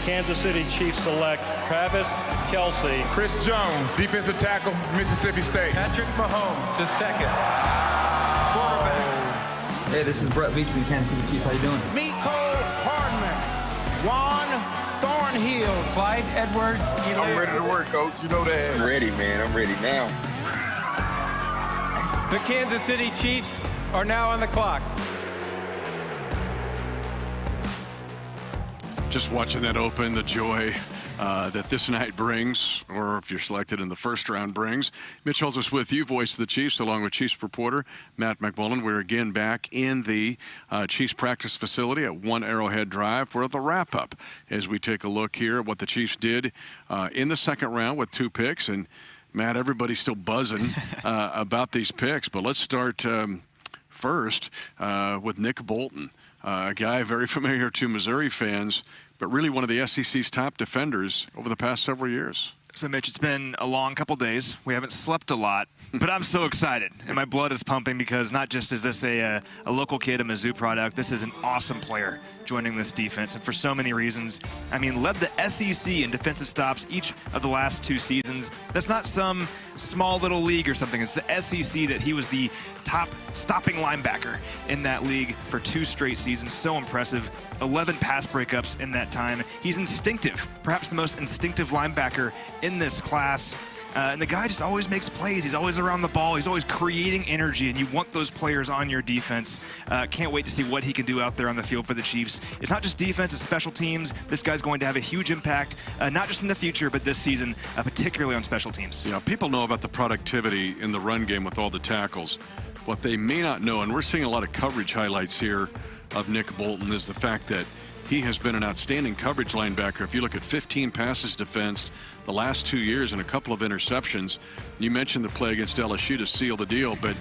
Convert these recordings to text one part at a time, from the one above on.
Kansas City Chiefs select Travis Kelce. Chris Jones, defensive tackle, Mississippi State. Patrick Mahomes, the second quarterback. Hey, this is Bret Veach from the Kansas City Chiefs. How you doing? Mecole Hardman, Juan Thornhill, Clyde Edwards. I'm ready to work, Coach. You know that. I'm ready, man. I'm ready now. The Kansas City Chiefs are now on the clock. Just watching that open, the joy that this night brings, or if you're selected in the first round brings. Mitch Holthus with you, voice of the Chiefs, along with Chiefs reporter Matt McMullen. We're again back in the Chiefs practice facility at One Arrowhead Drive for the wrap-up as we take a look here at what the Chiefs did in the second round with 2 picks. And, Matt, everybody's still buzzing about these picks, but let's start first with Nick Bolton, a guy very familiar to Missouri fans, but really one of the SEC's top defenders over the past several years. So, Mitch, it's been a long couple days. We haven't slept a lot, but I'm so excited. And my blood is pumping because not just is this a local kid, a Mizzou product, this is an awesome player joining this defense. And for so many reasons, I mean, led the SEC in defensive stops each of the last 2 seasons. That's not some small little league or something. It's the SEC that he was the top stopping linebacker in that league for 2 straight seasons. So impressive. 11 pass breakups in that time. He's instinctive, perhaps the most instinctive linebacker in this class. And the guy just always makes plays. He's always around the ball. He's always creating energy, and you want those players on your defense. Can't wait to see what he can do out there on the field for the Chiefs. It's not just defense, it's special teams. This guy's going to have a huge impact, not just in the future, but this season, particularly on special teams. Yeah, people know about the productivity in the run game with all the tackles. What they may not know, and we're seeing a lot of coverage highlights here of Nick Bolton, is the fact that he has been an outstanding coverage linebacker. If you look at 15 passes defensed the last 2 years and a couple of interceptions. You mentioned the play against LSU to seal the deal, but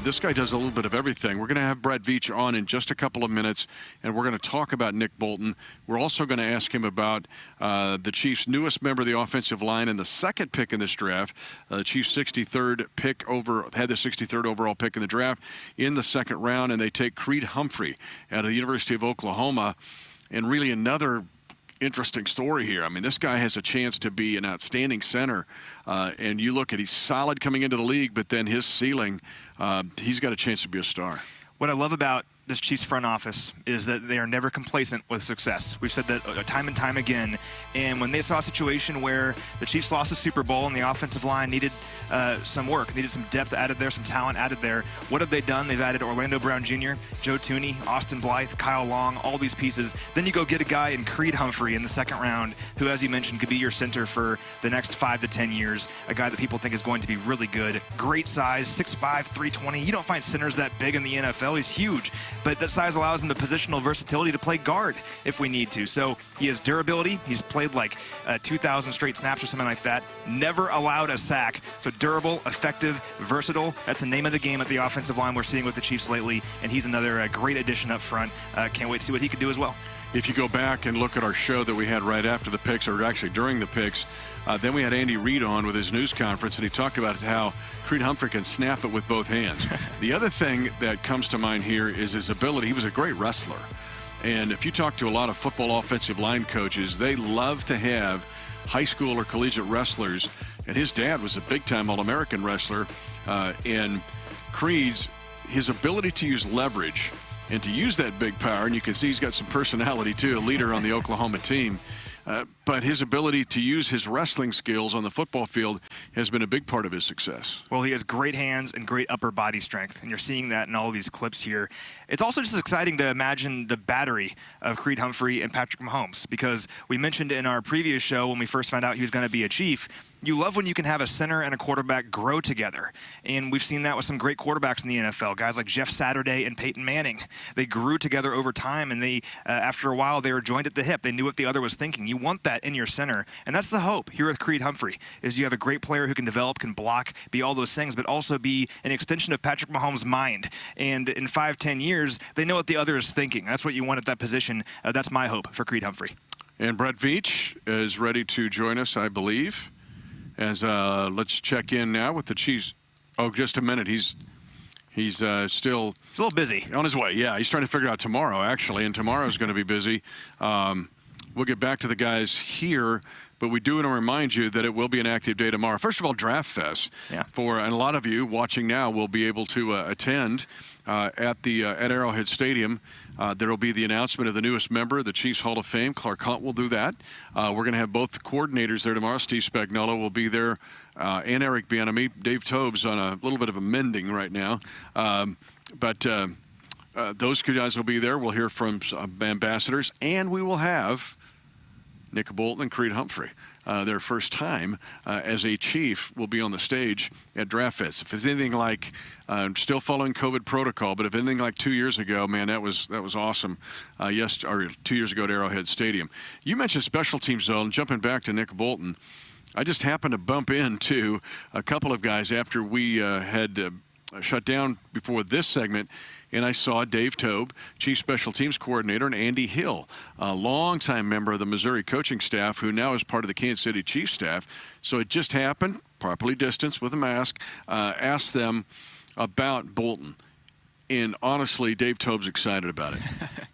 this guy does a little bit of everything. We're going to have Bret Veach on in just a couple of minutes, and we're going to talk about Nick Bolton. We're also going to ask him about the Chiefs' newest member of the offensive line and the second pick in this draft. The Chiefs' 63rd pick had the 63rd overall pick in the draft in the second round, and they take Creed Humphrey out of the University of Oklahoma. And really another interesting story here. I mean, this guy has a chance to be an outstanding center. And you look at, he's solid coming into the league, but then his ceiling, he's got a chance to be a star. What I love about this Chiefs front office is that they are never complacent with success. We've said that time and time again. And when they saw a situation where the Chiefs lost the Super Bowl and the offensive line needed some work, needed some depth added there, some talent added there, what have they done? They've added Orlando Brown Jr., Joe Thuney, Austin Blythe, Kyle Long, all these pieces. Then you go get a guy in Creed Humphrey in the second round who, as you mentioned, could be your center for the next 5 to 10 years, a guy that people think is going to be really good. Great size, 6'5", 320. You don't find centers that big in the NFL. He's huge. But that size allows him the positional versatility to play guard if we need to. So he has durability. He's played like 2,000 straight snaps or something like that. Never allowed a sack. So durable, effective, versatile. That's the name of the game at the offensive line we're seeing with the Chiefs lately. And he's another great addition up front. Can't wait to see what he can do as well. If you go back and look at our show that we had right after the picks, or actually during the picks, then we had Andy Reid on with his news conference, and he talked about how Creed Humphrey can snap it with both hands. The other thing that comes to mind here is his ability. He was a great wrestler. And if you talk to a lot of football offensive line coaches, they love to have high school or collegiate wrestlers. And his dad was a big-time All-American wrestler. And Creed's, his ability to use leverage and to use that big power, and you can see he's got some personality too, a leader on the Oklahoma team. But his ability to use his wrestling skills on the football field has been a big part of his success. Well, he has great hands and great upper body strength, and you're seeing that in all of these clips here. It's also just exciting to imagine the battery of Creed Humphrey and Patrick Mahomes, because we mentioned in our previous show when we first found out he was going to be a Chief, you love when you can have a center and a quarterback grow together. And we've seen that with some great quarterbacks in the NFL, guys like Jeff Saturday and Peyton Manning. They grew together over time, and they, after a while, they were joined at the hip. They knew what the other was thinking. You want that in your center, and that's the hope here with Creed Humphrey, is you have a great player who can develop, can block, be all those things, but also be an extension of Patrick Mahomes' mind. And in 5-10 years, they know what the other is thinking. That's what you want at that position. That's my hope for Creed Humphrey. And Bret Veach is ready to join us, I believe. As let's check in now with the Chiefs. Oh, just a minute. He's still... He's a little busy. On his way, yeah. He's trying to figure out tomorrow, actually, and tomorrow's going to be busy. We'll get back to the guys here, but we do want to remind you that it will be an active day tomorrow. First of all, Draft Fest. Yeah. And a lot of you watching now will be able to attend at Arrowhead Stadium. There will be the announcement of the newest member of the Chiefs Hall of Fame. Clark Hunt will do that. We're going to have both the coordinators there tomorrow. Steve Spagnuolo will be there, and Eric Bieniemy. Dave Tobes on a little bit of a mending right now. But those guys will be there. We'll hear from ambassadors, and we will have Nick Bolton and Creed Humphrey. Their first time as a Chief will be on the stage at Draft Fest. If it's anything like, still following COVID protocol, but if anything like 2 years ago, man, that was awesome. 2 years ago at Arrowhead Stadium. You mentioned special teams, though, and jumping back to Nick Bolton, I just happened to bump into a couple of guys after we had shut down before this segment, and I saw Dave Tobe, Chief Special Teams Coordinator, and Andy Hill, a longtime member of the Missouri coaching staff who now is part of the Kansas City Chiefs staff. So it just happened, properly distanced with a mask, asked them about Bolton. And honestly, Dave Tobe's excited about it.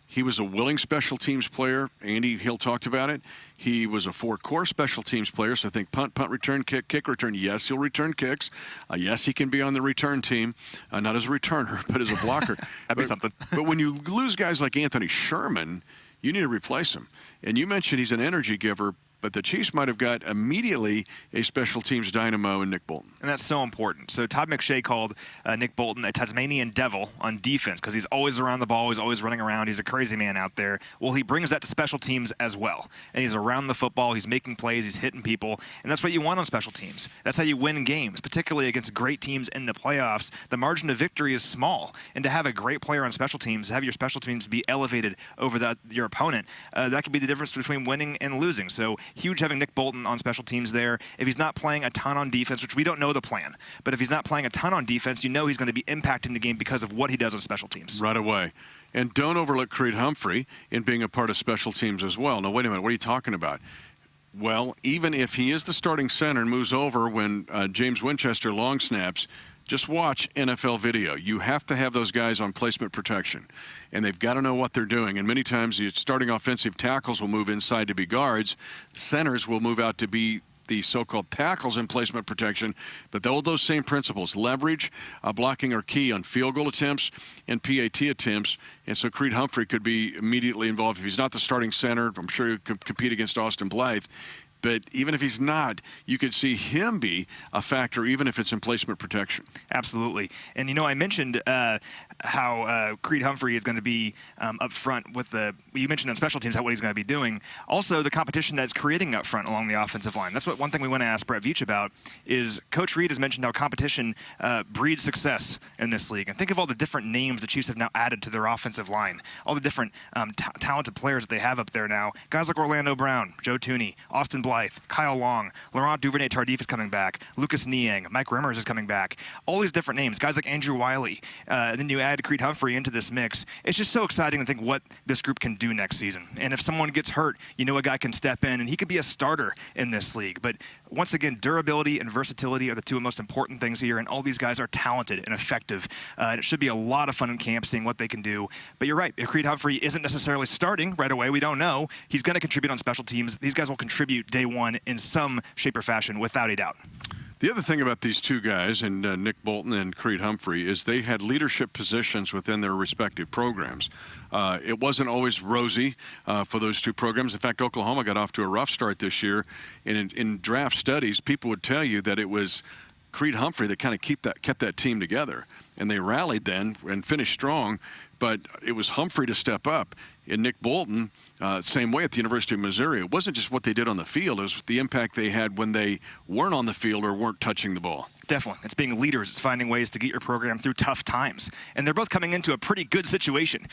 He was a willing special teams player. Andy Hill talked about it. He was a four-core special teams player, so I think punt, return, kick, return. Yes, he'll return kicks. Yes, he can be on the return team, not as a returner, but as a blocker. That'd be something. But when you lose guys like Anthony Sherman, you need to replace him. And you mentioned he's an energy giver, but the Chiefs might have got immediately a special teams dynamo in Nick Bolton. And that's so important. So Todd McShay called Nick Bolton a Tasmanian devil on defense because he's always around the ball. He's always running around. He's a crazy man out there. Well, he brings that to special teams as well. And he's around the football. He's making plays. He's hitting people. And that's what you want on special teams. That's how you win games, particularly against great teams in the playoffs. The margin of victory is small. And to have a great player on special teams, have your special teams be elevated over your opponent, that could be the difference between winning and losing. So huge having Nick Bolton on special teams there. If he's not playing a ton on defense, which we don't know the plan, but if he's not playing a ton on defense, you know he's going to be impacting the game because of what he does on special teams. Right away. And don't overlook Creed Humphrey in being a part of special teams as well. Now, wait a minute. What are you talking about? Well, even if he is the starting center and moves over when James Winchester long snaps, just watch NFL video. You have to have those guys on placement protection, and they've got to know what they're doing. And many times the starting offensive tackles will move inside to be guards. Centers will move out to be the so-called tackles in placement protection. But all those same principles, leverage, blocking are key on field goal attempts and PAT attempts. And so Creed Humphrey could be immediately involved. If he's not the starting center, I'm sure he could compete against Austin Blythe. But even if he's not, you could see him be a factor, even if it's in placement protection. Absolutely. And, you know, I mentioned how Creed Humphrey is going to be up front with you mentioned on special teams what he's going to be doing. Also, the competition that's creating up front along the offensive line. That's one thing we want to ask Bret Veach about is Coach Reed has mentioned how competition breeds success in this league. And think of all the different names the Chiefs have now added to their offensive line, all the different talented players that they have up there now. Guys like Orlando Brown, Joe Thuney, Austin Blythe, Kyle Long, Laurent Duvernay-Tardif is coming back, Lucas Niang, Mike Remmers is coming back. All these different names, guys like Andrew Wiley. Then you add Creed Humphrey into this mix. It's just so exciting to think what this group can do next season. And if someone gets hurt, you know a guy can step in, and he could be a starter in this league. But once again, durability and versatility are the two most important things here, and all these guys are talented and effective. And it should be a lot of fun in camp seeing what they can do. But you're right, if Creed Humphrey isn't necessarily starting right away, we don't know. He's going to contribute on special teams. These guys will contribute day one in some shape or fashion, without a doubt. The other thing about these two guys, and Nick Bolton and Creed Humphrey, is they had leadership positions within their respective programs. It wasn't always rosy for those two programs. In fact, Oklahoma got off to a rough start this year. And in draft studies, people would tell you that it was Creed Humphrey that kind of kept that team together. And they rallied then and finished strong. But it was Humphrey to step up. And Nick Bolton, same way at the University of Missouri. It wasn't just what they did on the field. It was the impact they had when they weren't on the field or weren't touching the ball. Definitely. It's being leaders. It's finding ways to get your program through tough times. And they're both coming into a pretty good situation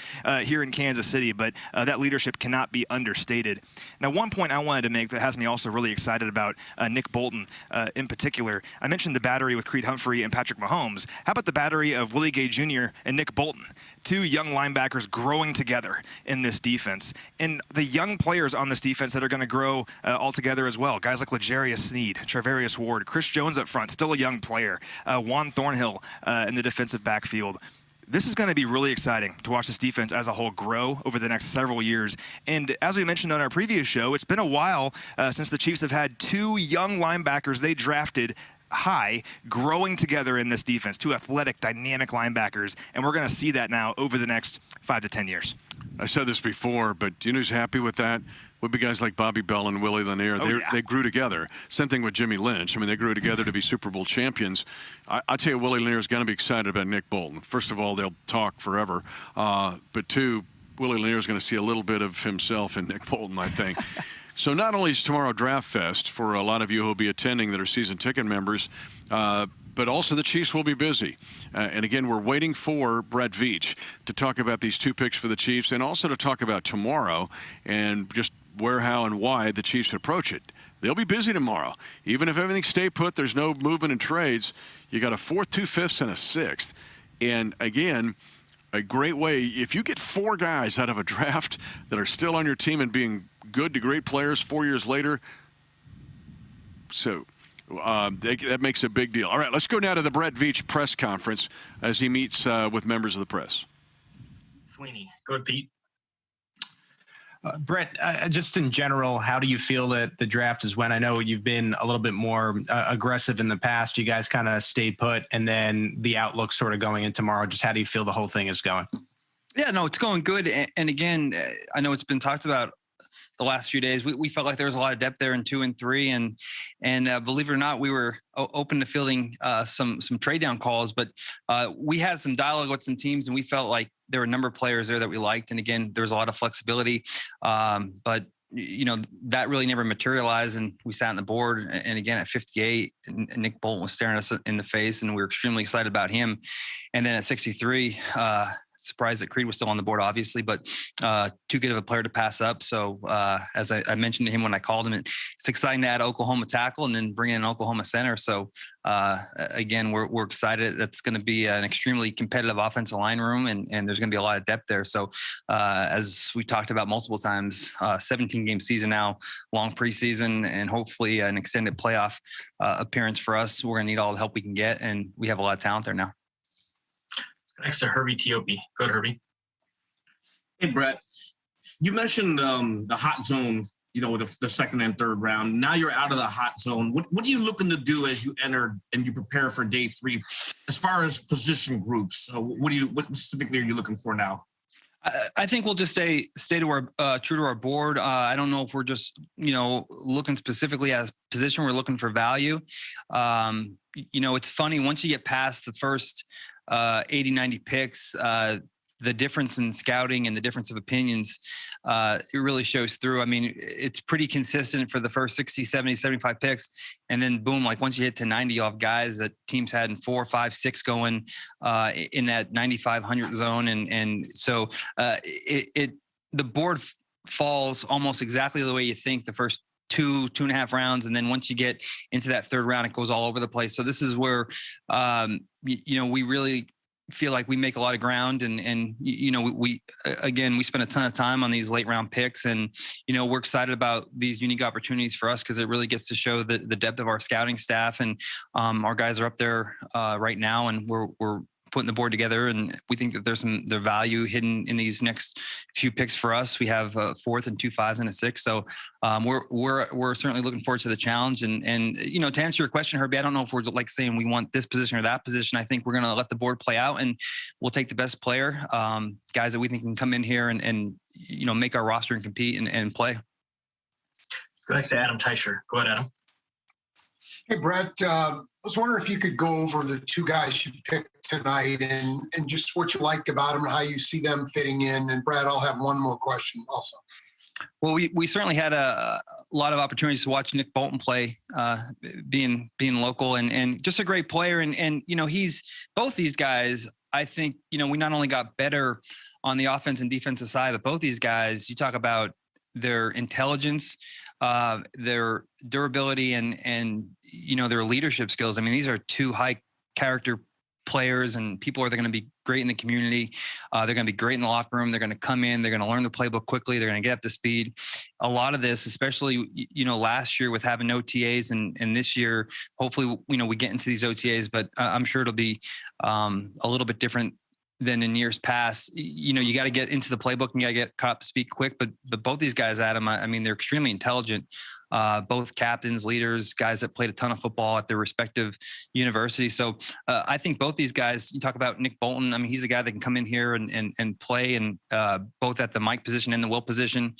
here in Kansas City, but that leadership cannot be understated. Now, one point I wanted to make that has me also really excited about Nick Bolton in particular. I mentioned the battery with Creed Humphrey and Patrick Mahomes. How about the battery of Willie Gay Jr. and Nick Bolton? Two young linebackers growing together in this defense. And the young players on this defense that are going to grow all together as well. Guys like L'Jarius Sneed, Charvarius Ward, Chris Jones up front, still a young player. Juan Thornhill in the defensive backfield. this is going to be really exciting to watch this defense as a whole grow over the next several years. And as we mentioned on our previous show, it's been a while since the Chiefs have had two young linebackers they drafted high growing together in this defense, two athletic, dynamic linebackers, and we're going to see that now over the next 5 to 10 years. I said this before, but do you know who's happy with that? Would be guys like Bobby Bell and Willie Lanier. They grew together. Same thing with Jimmy Lynch. I mean, they grew together to be Super Bowl champions. I tell you, Willie Lanier is going to be excited about Nick Bolton. First of all, they'll talk forever. But two, Willie Lanier is going to see a little bit of himself in Nick Bolton, I think. So not only is tomorrow Draft Fest for a lot of you who will be attending that are season ticket members, but also the Chiefs will be busy. And again, we're waiting for Bret Veach to talk about these two picks for the Chiefs and also to talk about tomorrow and just where, how, and why the Chiefs approach it. They'll be busy tomorrow. Even if everything stay put, there's no movement in trades. You got a 4th, 2 5ths, and a 6th. And again, a great way, if you get 4 guys out of a draft that are still on your team and being good to great players 4 years later, so that makes a big deal. All right, let's go now to the Bret Veach press conference as he meets with members of the press. Sweeney, go ahead, Pete. Bret, just in general, how do you feel that the draft is went? I know you've been a little bit more aggressive in the past. You guys kind of stayed put, and then the outlook sort of going in tomorrow. Just how do you feel the whole thing is going? Yeah, no, it's going good. And again, I know it's been talked about the last few days. We felt like there was a lot of depth there in 2 and 3, and believe it or not, we were open to fielding some trade down calls. But we had some dialogue with some teams, and we felt like there were a number of players there that we liked. And again, there was a lot of flexibility, but that really never materialized. And we sat on the board, and again at 58, Nick Bolton was staring us in the face, and we were extremely excited about him. And then at 63. Surprised that Creed was still on the board, obviously, but too good of a player to pass up. So as I mentioned to him when I called him, it's exciting to add Oklahoma tackle and then bring in an Oklahoma center. So again, we're excited. That's going to be an extremely competitive offensive line room, and there's going to be a lot of depth there. So as we talked about multiple times, 17-game season now, long preseason, and hopefully an extended playoff appearance for us. We're going to need all the help we can get, and we have a lot of talent there now. Next to Herbie Tiopi. Go ahead, Herbie. Hey, Bret. You mentioned the hot zone, with the second and third round. Now you're out of the hot zone. What are you looking to do as you enter and you prepare for day 3 as far as position groups? What specifically are you looking for now? I think we'll just stay to our true to our board. I don't know if we're just looking specifically at a position. We're looking for value. It's funny once you get past the first 80, 90 picks, the difference in scouting and the difference of opinions, it really shows through. I mean, it's pretty consistent for the first 60, 70, 75 picks. And then boom, like once you hit to 90, you'll have guys that teams had in 4, 5, 6 going in that 9,500 zone. And so the board falls almost exactly the way you think the first 2.5 rounds. And then once you get into that third round, it goes all over the place. So this is where, we really feel like we make a lot of ground and we spend a ton of time on these late round picks, and, we're excited about these unique opportunities for us because it really gets to show the depth of our scouting staff, and our guys are up there right now, and we're putting the board together, and we think that there's the value hidden in these next few picks for us. We have a 4th and 2 5s and a 6. So we're certainly looking forward to the challenge. And to answer your question, Herbie, I don't know if we're like saying we want this position or that position. I think we're going to let the board play out, and we'll take the best player, guys that we think can come in here and make our roster and compete and play. Let's go next to Adam Teicher. Go ahead, Adam. Hey, Bret, I was wondering if you could go over the 2 guys you picked tonight and just what you liked about them and how you see them fitting in. And Bret, I'll have one more question also. Well, we certainly had a lot of opportunities to watch Nick Bolton play, being local and just a great player. And he's both these guys. I think, we not only got better on the offense and defensive side, but both these guys, you talk about their intelligence, their durability and their leadership skills. I mean, these are 2 high character players, and people are going to be great in the community. They're going to be great in the locker room. They're going to come in. They're going to learn the playbook quickly. They're going to get up to speed. A lot of this, especially, last year with having OTAs and this year, hopefully, we get into these OTAs, but I'm sure it'll be a little bit different than in years past. You know, you got to get into the playbook and you got to get caught up to speed quick. But both these guys, Adam, I mean, they're extremely intelligent. Both captains, leaders, guys that played a ton of football at their respective universities. So I think both these guys, you talk about Nick Bolton. I mean, he's a guy that can come in here and play and both at the Mike position and the Will position.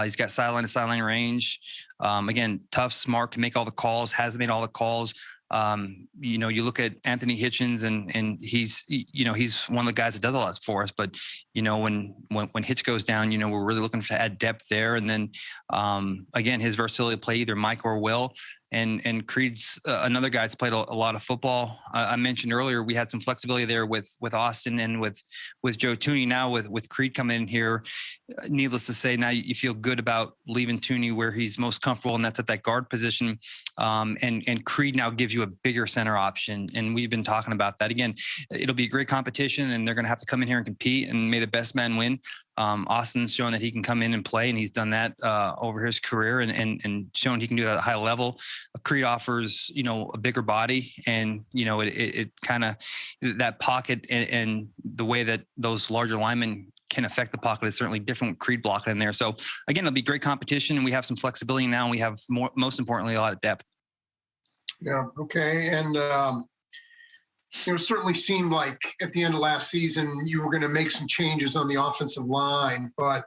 He's got sideline to sideline range. Again, tough, smart, can make all the calls, has made all the calls. You know, you look at Anthony Hitchens and he's, you know, he's one of the guys that does a lot for us, but you know, when Hitch goes down, you know, we're really looking to add depth there. And then, again, his versatility to play either Mike or Will. And Creed's another guy that's played a lot of football. I mentioned earlier we had some flexibility there with Austin and with Joe Tooney. Now with Creed coming in here, needless to say, now you feel good about leaving Tooney where he's most comfortable, and that's at that guard position. And Creed now gives you a bigger center option, and we've been talking about that. Again, it'll be a great competition, and they're going to have to come in here and compete, and may the best man win. Austin's shown that he can come in and play, and he's done that over his career, and shown he can do that at a high level. Creed offers, you know, a bigger body, and you know, it kind of that pocket and the way that those larger linemen can affect the pocket is certainly different with Creed blocking in there. So again, it'll be great competition, and we have some flexibility now, and we have most importantly, a lot of depth. Yeah. Okay. And it certainly seemed like at the end of last season you were going to make some changes on the offensive line, but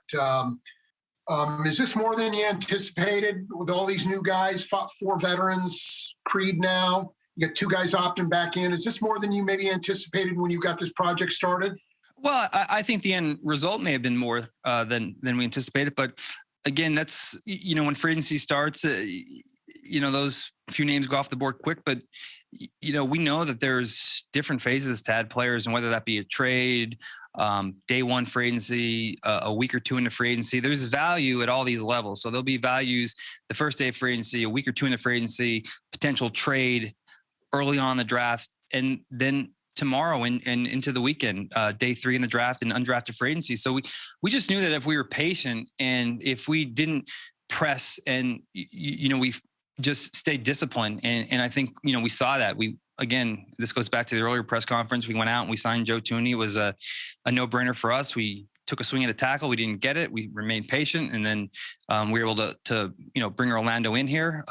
is this more than you anticipated with all these new guys, 4 veterans, Creed now? You got 2 guys opting back in. Is this more than you maybe anticipated when you got this project started? Well, I think the end result may have been more than we anticipated. But again, that's, you know, when free agency starts, you know, those few names go off the board quick. But, you know, we know that there's different phases to add players, and whether that be a trade, day one free agency, a week or two into free agency, there's value at all these levels. So there'll be values the first day of free agency, a week or two into free agency, potential trade early on in the draft, and then tomorrow and into the weekend, day 3 in the draft and undrafted free agency. So we just knew that if we were patient and if we didn't press and, you know, we just stayed disciplined. And I think, you know, we saw that. Again, this goes back to the earlier press conference. We went out and we signed Joe Tooney. It was a no-brainer for us. We took a swing at a tackle. We didn't get it. We remained patient. And then we were able to, you know, bring Orlando in here.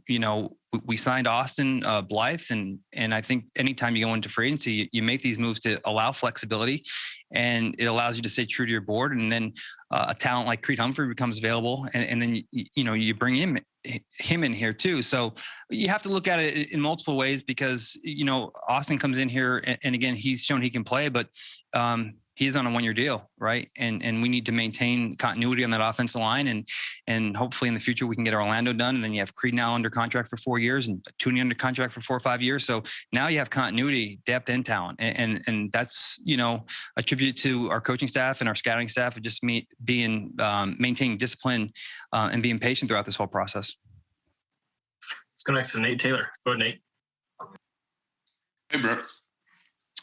You know, we signed Austin Blythe. And I think anytime you go into free agency, you make these moves to allow flexibility, and it allows you to stay true to your board. And then a talent like Creed Humphrey becomes available. And then, you know, you bring him in here too. So you have to look at it in multiple ways, because, you know, Austin comes in here and again, he's shown he can play, but he's on a 1-year deal, right? And we need to maintain continuity on that offensive line, and hopefully in the future we can get Orlando done. And then you have Creed now under contract for 4 years and Tooney under contract for 4 or 5 years. So now you have continuity, depth, and talent, and that's, you know, a tribute to our coaching staff and our scouting staff of just being maintaining discipline and being patient throughout this whole process. Let's go next to Nate Taylor. Go ahead, Nate. Hey, Bret.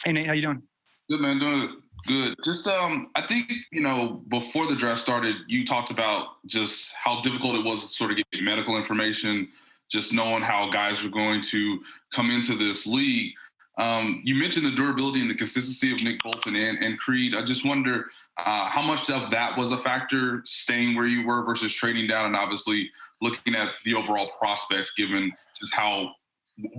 Hey, Nate, how you doing? Good, man. Doing good. Just, I think, you know, before the draft started, you talked about just how difficult it was to sort of get medical information, just knowing how guys were going to come into this league. You mentioned the durability and the consistency of Nick Bolton and Creed. I just wonder how much of that was a factor, staying where you were versus trading down, and obviously looking at the overall prospects, given just how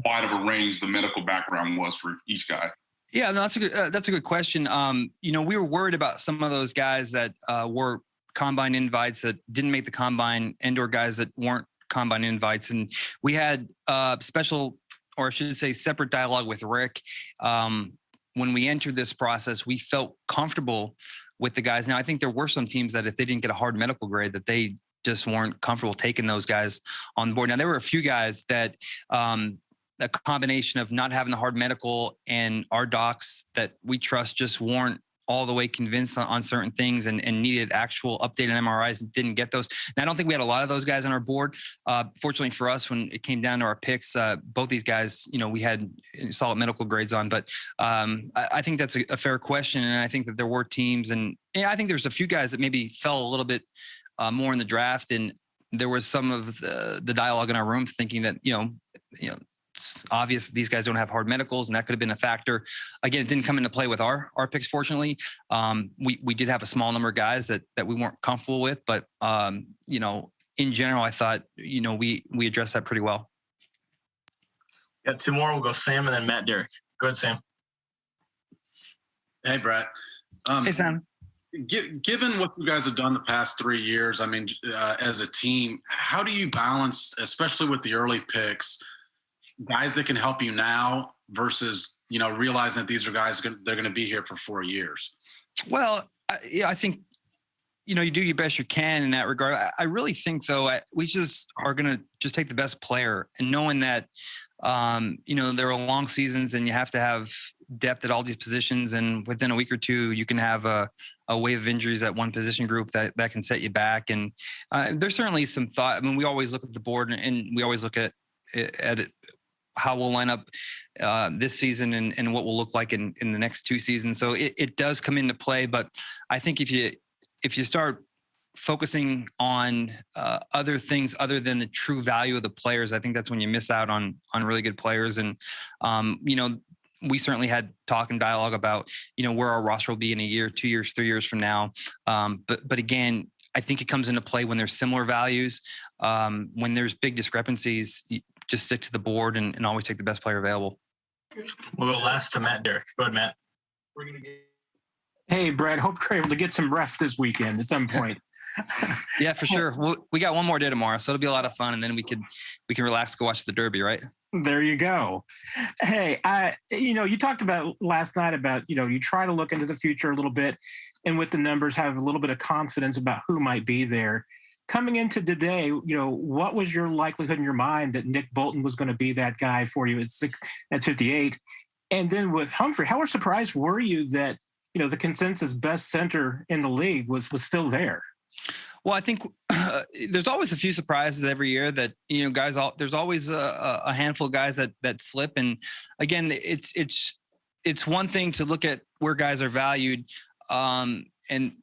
wide of a range the medical background was for each guy. Yeah, no, that's a good question. You know, we were worried about some of those guys that were combine invites that didn't make the combine, and/or guys that weren't combine invites, and we had special, or I should say, separate dialogue with Rick. When we entered this process, we felt comfortable with the guys. Now, I think there were some teams that if they didn't get a hard medical grade, that they just weren't comfortable taking those guys on board. Now, there were a few guys that a combination of not having the hard medical and our docs that we trust just weren't all the way convinced on certain things and needed actual updated MRIs and didn't get those. And I don't think we had a lot of those guys on our board. Fortunately for us, when it came down to our picks, both these guys, you know, we had solid medical grades on. But I think that's a fair question. And I think that there were teams, and I think there's a few guys that maybe fell a little bit more in the draft. And there was some of the dialogue in our rooms thinking that, you know, it's obvious these guys don't have hard medicals, and that could have been a factor. Again, it didn't come into play with our picks, fortunately. We did have a small number of guys that we weren't comfortable with, but, in general, I thought, we addressed that pretty well. Got two more. We'll go Sam and then Matt Derrick. Go ahead, Sam. Hey, Bret. Hey, Sam. Given what you guys have done the past 3 years, I mean, as a team, how do you balance, especially with the early picks, guys that can help you now versus, realizing that these are guys they're going to be here for 4 years? Well, I think, you do your best you can in that regard. I really think, though, we just are going to just take the best player, and knowing that, there are long seasons and you have to have depth at all these positions. And within a week or two, you can have a wave of injuries at one position group that can set you back. And there's certainly some thought. I mean, we always look at the board and we always look at it, how we'll line up this season and what we'll look like in the next 2 seasons. So it does come into play. But I think if you start focusing on other things other than the true value of the players, I think that's when you miss out on really good players. And, we certainly had talk and dialogue about, where our roster will be in a year, 2 years, 3 years from now. But again, I think it comes into play when there's similar values. When there's big discrepancies, you just stick to the board and always take the best player available. We'll go last to Matt Derrick. Go ahead, Matt. Hey, Bret, hope you're able to get some rest this weekend at some point. Yeah, for sure. We got one more day tomorrow, so it'll be a lot of fun, and then we can relax, go watch the Derby, right? There you go. Hey, you talked about last night about, you try to look into the future a little bit, and with the numbers have a little bit of confidence about who might be there. Coming into today, what was your likelihood in your mind that Nick Bolton was going to be that guy for you at 58? And then with Humphrey, how surprised were you that, the consensus best center in the league was still there? Well, I think there's always a few surprises every year that, guys, there's always a handful of guys that slip. And again, it's one thing to look at where guys are valued. And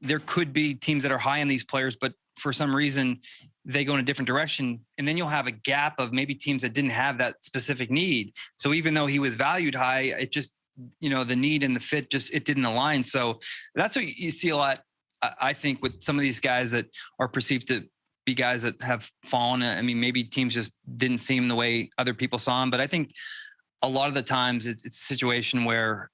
there could be teams that are high on these players, but for some reason they go in a different direction. And then you'll have a gap of maybe teams that didn't have that specific need. So even though he was valued high, it just, the need and the fit it didn't align. So that's what you see a lot, I think, with some of these guys that are perceived to be guys that have fallen. I mean, maybe teams just didn't see him the way other people saw him. But I think a lot of the times it's a situation where,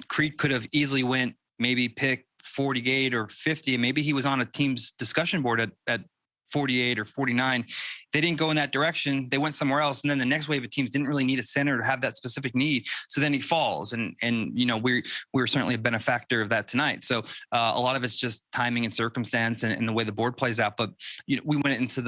Creed could have easily went maybe pick 48 or 50. And maybe he was on a team's discussion board at 48 or 49. They didn't go in that direction. They went somewhere else. And then the next wave of teams didn't really need a center to have that specific need. So then he falls. And we're certainly a benefactor of that tonight. So a lot of it's just timing and circumstance and the way the board plays out. But we went into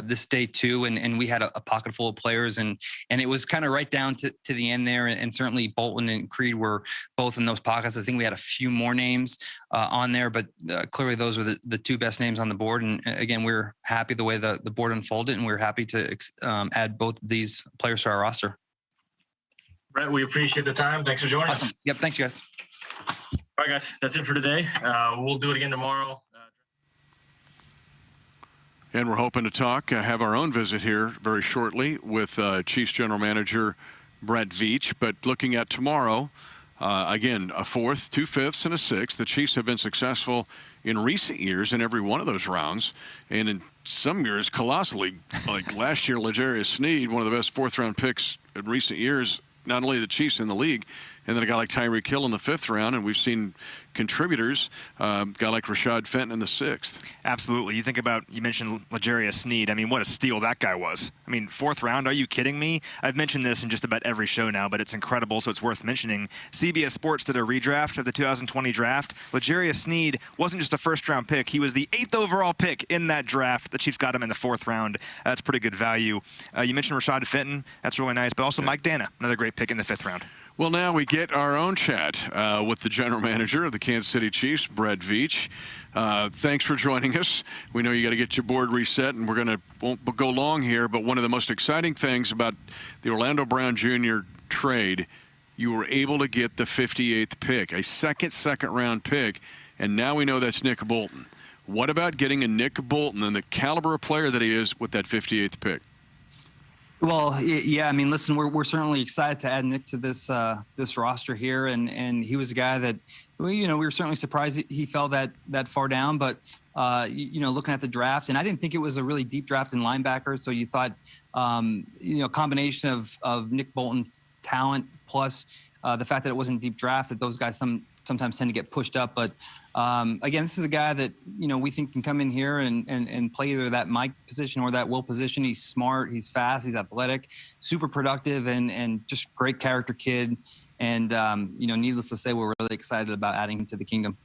this day 2 and we had a pocket full of players and it was kind of right down to the end there. And certainly Bolton and Creed were both in those pockets. I think we had a few more names on there, but clearly those were the 2 best names on the board. And again, we're happy the way the board unfolded, and we're happy to add both of these players to our roster. Bret, we appreciate the time. Thanks for joining us. Yep. Thanks, you guys. All right, guys, that's it for today. We'll do it again tomorrow. And we're hoping to have our own visit here very shortly with Chiefs General Manager Bret Veach. But looking at tomorrow, again, a 4th, 2 5ths, and a 6th. The Chiefs have been successful in recent years in every one of those rounds. And in some years, colossally, like last year, L'Jarius Sneed, one of the best 4th-round picks in recent years, not only the Chiefs in the league, and then a guy like Tyreek Hill in the 5th round, and we've seen contributors, a guy like Rashad Fenton in the 6th. Absolutely. You mentioned L'Jarius Sneed. I mean, what a steal that guy was. I mean, 4th round, are you kidding me? I've mentioned this in just about every show now, but it's incredible, so it's worth mentioning. CBS Sports did a redraft of the 2020 draft. L'Jarius Sneed wasn't just a 1st-round pick. He was the 8th overall pick in that draft. The Chiefs got him in the 4th round. That's pretty good value. You mentioned Rashad Fenton. That's really nice, but also Mike Dana, another great pick in the 5th round. Well, now we get our own chat with the general manager of the Kansas City Chiefs, Bret Veach. Thanks for joining us. We know you got to get your board reset, and won't go long here, but one of the most exciting things about the Orlando Brown Jr. trade, you were able to get the 58th pick, a second-round pick, and now we know that's Nick Bolton. What about getting a Nick Bolton and the caliber of player that he is with that 58th pick? Well, yeah. I mean, listen, we're certainly excited to add Nick to this roster here, and he was a guy that, we were certainly surprised he fell that far down. But looking at the draft, and I didn't think it was a really deep draft in linebacker. So you thought, combination of Nick Bolton's talent plus the fact that it wasn't a deep draft, that those guys sometimes tend to get pushed up. But again, this is a guy that, we think can come in here and play either that Mike position or that Will position. He's smart, he's fast, he's athletic, super productive, and just great character kid. And, needless to say, we're really excited about adding him to the kingdom.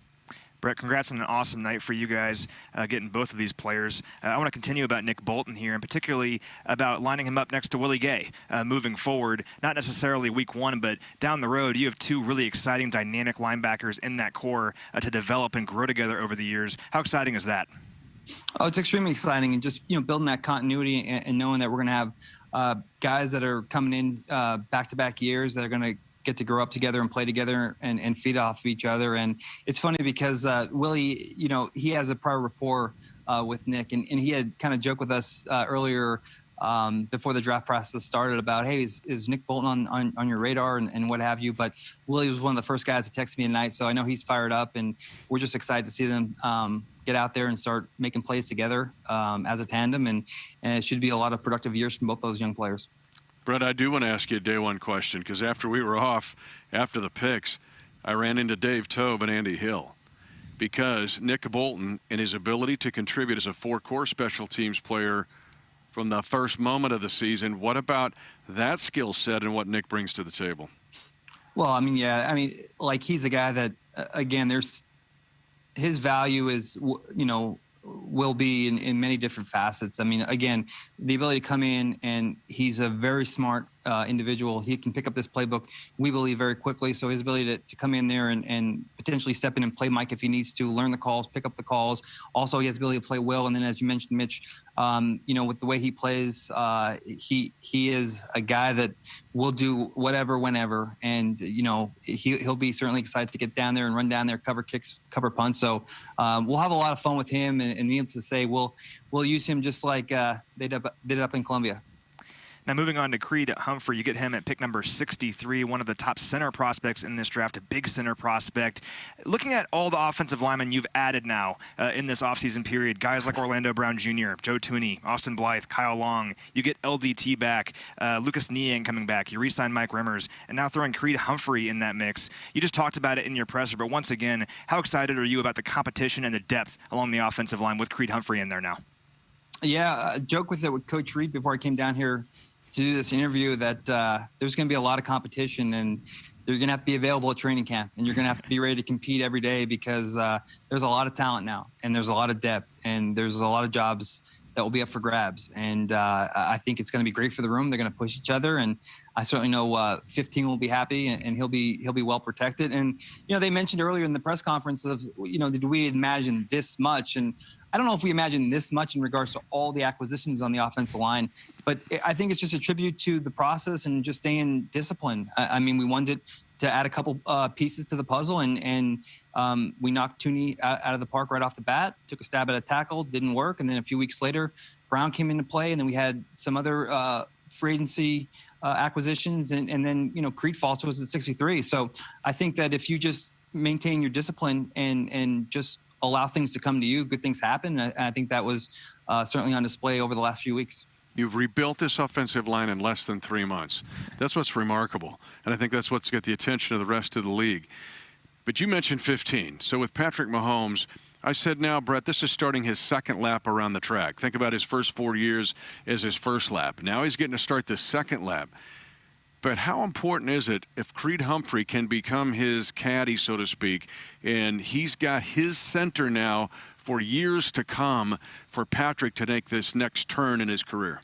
Bret, congrats on an awesome night for you guys, getting both of these players. I want to continue about Nick Bolton here, and particularly about lining him up next to Willie Gay moving forward. Not necessarily week one, but down the road, you have two really exciting, dynamic linebackers in that core to develop and grow together over the years. How exciting is that? Oh, it's extremely exciting, and just building that continuity and knowing that we're going to have guys that are coming in back-to-back years that are going to get to grow up together and play together and feed off of each other. And it's funny because Willie, he has a prior rapport with Nick, and he had kind of joked with us earlier before the draft process started about, hey, is Nick Bolton on your radar and what have you. But Willie was one of the first guys to text me tonight, so I know he's fired up, and we're just excited to see them get out there and start making plays together as a tandem, and it should be a lot of productive years from both those young players. Bret, I do want to ask you a day one question, because after we were off, after the picks, I ran into Dave Tobe and Andy Hill, because Nick Bolton and his ability to contribute as a four-core special teams player from the first moment of the season, what about that skill set and what Nick brings to the table? Well, like, he's a guy that, again, his value is, will be in many different facets. Again, the ability to come in, and he's a very smart individual. He can pick up this playbook, we believe, very quickly. So his ability to come in there and potentially step in and play Mike if he needs to, learn the calls, pick up the calls. Also, he has the ability to play Will. And then, as you mentioned, Mitch, with the way he plays, he is a guy that will do whatever, whenever. And, he'll be certainly excited to get down there and run down there, cover kicks, cover punts. So we'll have a lot of fun with him. And needless to say, we'll use him just like they did up in Columbia. Now, moving on to Creed Humphrey, you get him at pick number 63, one of the top center prospects in this draft, a big center prospect. Looking at all the offensive linemen you've added now in this offseason period, guys like Orlando Brown Jr., Joe Tooney, Austin Blythe, Kyle Long, you get LDT back, Lucas Niang coming back, you re-sign Mike Remmers, and now throwing Creed Humphrey in that mix. You just talked about it in your presser, but once again, how excited are you about the competition and the depth along the offensive line with Creed Humphrey in there now? Yeah, I joked with it with Coach Reed before I came down here to do this interview that there's going to be a lot of competition, and they're going to have to be available at training camp, and you're going to have to be ready to compete every day, because there's a lot of talent now, and there's a lot of depth, and there's a lot of jobs that will be up for grabs. And I think it's going to be great for the room. They're going to push each other, and I certainly know 15 will be happy, and he'll be well protected. And they mentioned earlier in the press conference of did we imagine this much? And I don't know if we imagined this much in regards to all the acquisitions on the offensive line, but I think it's just a tribute to the process and just staying disciplined. We wanted to add a couple pieces to the puzzle, and we knocked Tooney out of the park right off the bat, took a stab at a tackle, didn't work, and then a few weeks later, Brown came into play, and then we had some other free agency acquisitions, and then Creed Falls was at 63. So I think that if you just maintain your discipline and just allow things to come to you, good things happen. And I think that was certainly on display over the last few weeks. You've rebuilt this offensive line in less than 3 months. That's what's remarkable. And I think that's what's got the attention of the rest of the league. But you mentioned 15. So with Patrick Mahomes, I said now, Bret, this is starting his second lap around the track. Think about his first 4 years as his first lap. Now he's getting to start the second lap. But how important is it if Creed Humphrey can become his caddy, so to speak, and he's got his center now for years to come for Patrick to make this next turn in his career?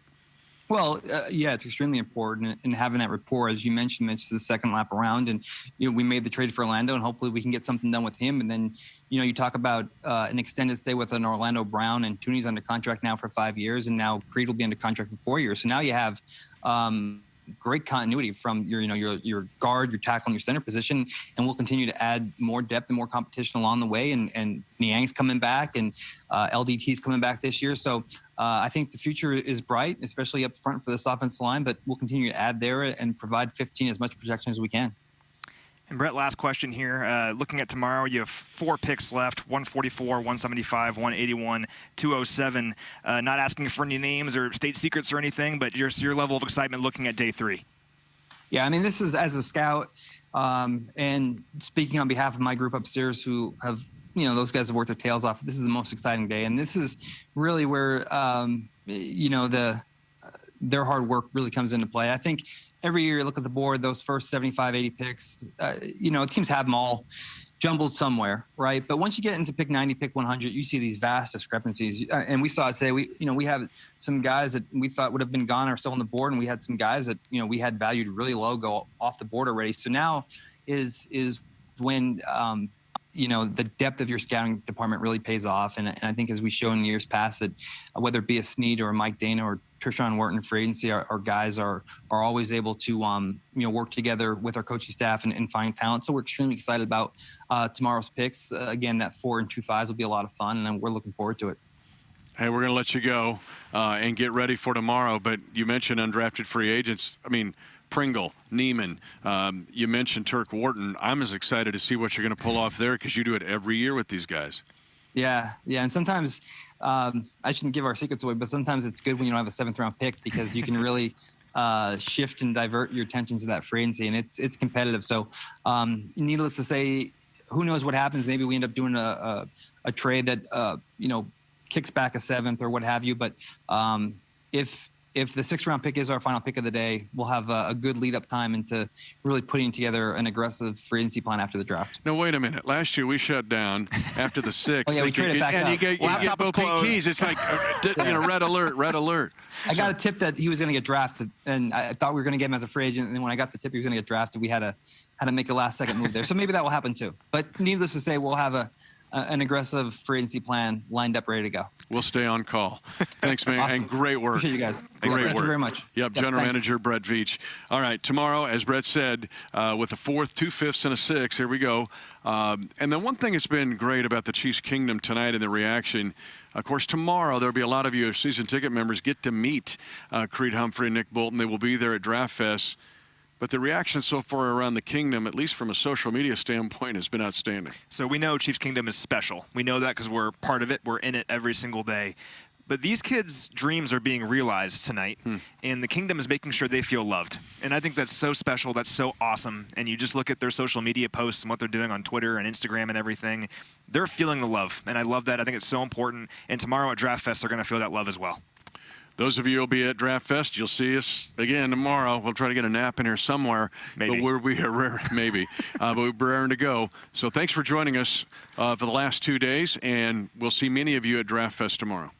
Well, yeah, it's extremely important, and having that rapport, as you mentioned, Mitch, the second lap around, and we made the trade for Orlando, and hopefully we can get something done with him. And then you talk about an extended stay with an Orlando Brown, and Tooney's under contract now for 5 years, and now Creed will be under contract for 4 years. So now you have great continuity from your guard, your tackle, and your center position, and we'll continue to add more depth and more competition along the way. And Niang's coming back, and LDT's coming back this year. So I think the future is bright, especially up front for this offensive line. But we'll continue to add there and provide 15 as much protection as we can. And Bret, last question here. Looking at tomorrow, you have 4 picks left: 144, 175, 181, 207. Not asking for any names or state secrets or anything, but your level of excitement looking at day 3. Yeah, I mean, this is as a scout, and speaking on behalf of my group upstairs, who have, those guys have worked their tails off. This is the most exciting day, and this is really where their hard work really comes into play. I think every year you look at the board, those first 75, 80 picks, teams have them all jumbled somewhere, right? But once you get into pick 90, pick 100, you see these vast discrepancies. And we saw it today. We have some guys that we thought would have been gone are still on the board, and we had some guys that, we had valued really low go off the board already. So now is when, the depth of your scouting department really pays off. And I think as we show in years past that whether it be a Snead or a Mike Dana or Trishawn Wharton for agency, our guys are always able to, work together with our coaching staff and find talent. So we're extremely excited about tomorrow's picks. Again, that 4 and 2 5s will be a lot of fun, and we're looking forward to it. Hey, we're going to let you go and get ready for tomorrow. But you mentioned undrafted free agents. I mean, Pringle, Neiman, you mentioned Turk Wharton. I'm as excited to see what you're going to pull off there because you do it every year with these guys. Yeah. And sometimes I shouldn't give our secrets away, but sometimes it's good when you don't have a 7th-round pick because you can really shift and divert your attention to that free agency, and it's competitive. So needless to say, who knows what happens? Maybe we end up doing a trade that, kicks back a 7th or what have you. But if the 6th-round pick is our final pick of the day, we'll have a good lead-up time into really putting together an aggressive free agency plan after the draft. No, wait a minute. Last year we shut down after the 6th. We traded back up. You get both keys. It's like, red alert. I got a tip that he was going to get drafted, and I thought we were going to get him as a free agent. And then when I got the tip he was going to get drafted, we had to make a last-second move there. So maybe that will happen too. But needless to say, we'll have an aggressive free agency plan lined up, ready to go. We'll stay on call. Thanks, man. Awesome. And great work. Appreciate you guys. Great work. Thank you very much. Yep, General Manager Bret Veach. All right, tomorrow, as Bret said, with a 4th, 2 5ths, and a 6th, here we go. And then one thing that's been great about the Chiefs Kingdom tonight and the reaction, of course, tomorrow there'll be a lot of you season ticket members get to meet Creed Humphrey and Nick Bolton. They will be there at Draft Fest. But the reaction so far around the kingdom, at least from a social media standpoint, has been outstanding. So we know Chiefs Kingdom is special. We know that because we're part of it. We're in it every single day. But these kids' dreams are being realized tonight, and the kingdom is making sure they feel loved. And I think that's so special. That's so awesome. And you just look at their social media posts and what they're doing on Twitter and Instagram and everything. They're feeling the love, and I love that. I think it's so important. And tomorrow at Draft Fest, they're going to feel that love as well. Those of you who will be at Draft Fest, you'll see us again tomorrow. We'll try to get a nap in here somewhere. Maybe. But maybe. But we're raring to go. So thanks for joining us for the last 2 days, and we'll see many of you at Draft Fest tomorrow.